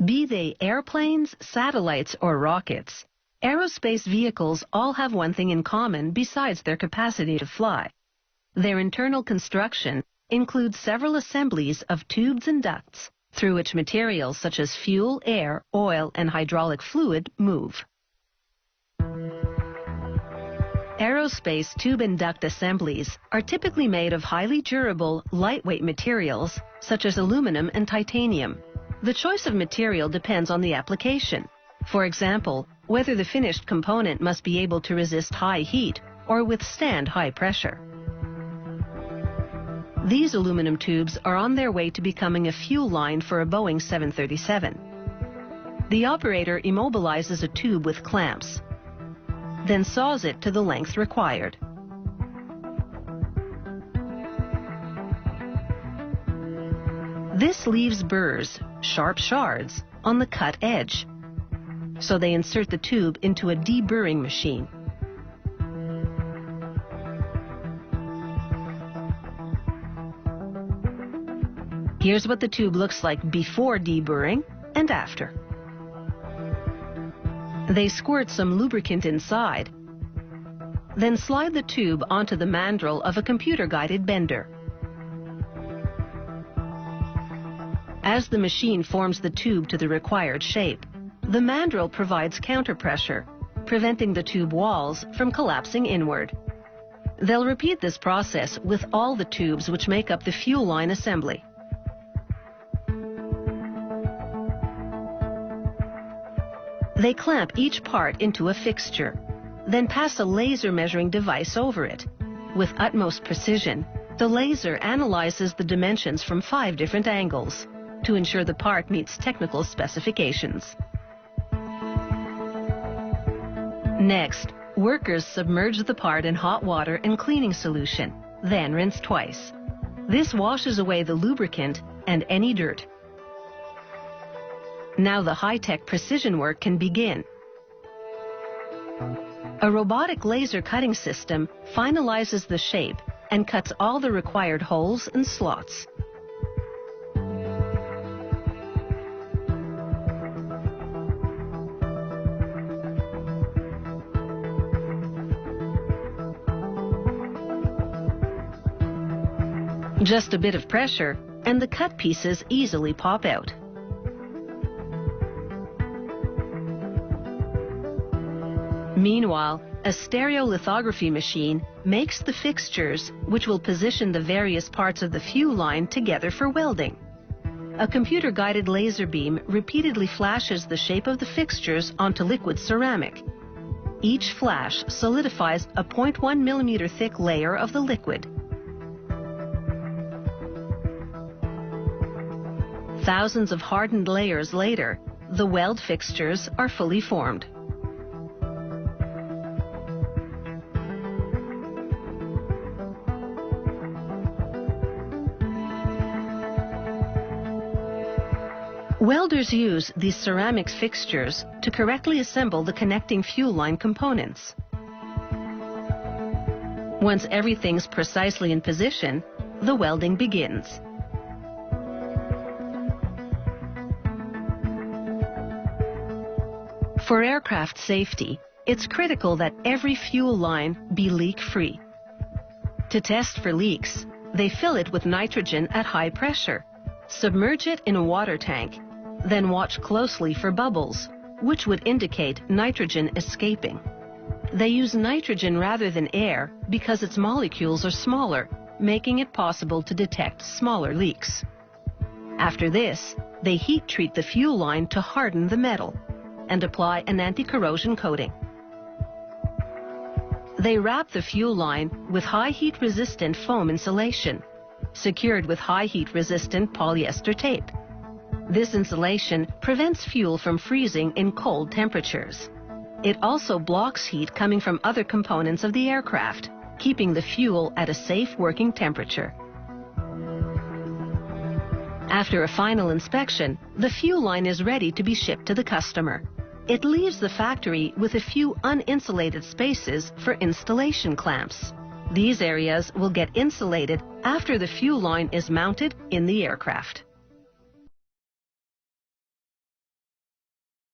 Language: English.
Be they airplanes, satellites, or rockets, aerospace vehicles all have one thing in common besides their capacity to fly. Their internal construction includes several assemblies of tubes and ducts through which materials such as fuel, air, oil, and hydraulic fluid move. Aerospace tube and duct assemblies are typically made of highly durable, lightweight materials such as aluminum and titanium. The choice of material depends on the application. For example, whether the finished component must be able to resist high heat or withstand high pressure. These aluminum tubes are on their way to becoming a fuel line for a Boeing 737. The operator immobilizes a tube with clamps, then saws it to the length required. This leaves burrs, sharp shards, on the cut edge. So they insert the tube into a deburring machine. Here's what the tube looks like before deburring and after. They squirt some lubricant inside, then slide the tube onto the mandrel of a computer-guided bender. As the machine forms the tube to the required shape, the mandrel provides counterpressure, preventing the tube walls from collapsing inward. They'll repeat this process with all the tubes which make up the fuel line assembly. They clamp each part into a fixture, then pass a laser measuring device over it. With utmost precision, the laser analyzes the dimensions from 5 different angles to ensure the part meets technical specifications. Next, workers submerge the part in hot water and cleaning solution, then rinse twice. This washes away the lubricant and any dirt. Now the high-tech precision work can begin. A robotic laser cutting system finalizes the shape and cuts all the required holes and slots. Just a bit of pressure, and the cut pieces easily pop out. Meanwhile, a stereolithography machine makes the fixtures which will position the various parts of the fuel line together for welding. A computer-guided laser beam repeatedly flashes the shape of the fixtures onto liquid ceramic. Each flash solidifies a 0.1 millimeter thick layer of the liquid. Thousands of hardened layers later, the weld fixtures are fully formed. Welders use these ceramic fixtures to correctly assemble the connecting fuel line components. Once everything's precisely in position, the welding begins. For aircraft safety, it's critical that every fuel line be leak-free. To test for leaks, they fill it with nitrogen at high pressure, submerge it in a water tank, then watch closely for bubbles, which would indicate nitrogen escaping. They use nitrogen rather than air because its molecules are smaller, making it possible to detect smaller leaks. After this, they heat treat the fuel line to harden the metal and apply an anti-corrosion coating. They wrap the fuel line with high heat resistant foam insulation, secured with high heat resistant polyester tape. This insulation prevents fuel from freezing in cold temperatures. It also blocks heat coming from other components of the aircraft, keeping the fuel at a safe working temperature. After a final inspection, the fuel line is ready to be shipped to the customer. It leaves the factory with a few uninsulated spaces for installation clamps. These areas will get insulated after the fuel line is mounted in the aircraft.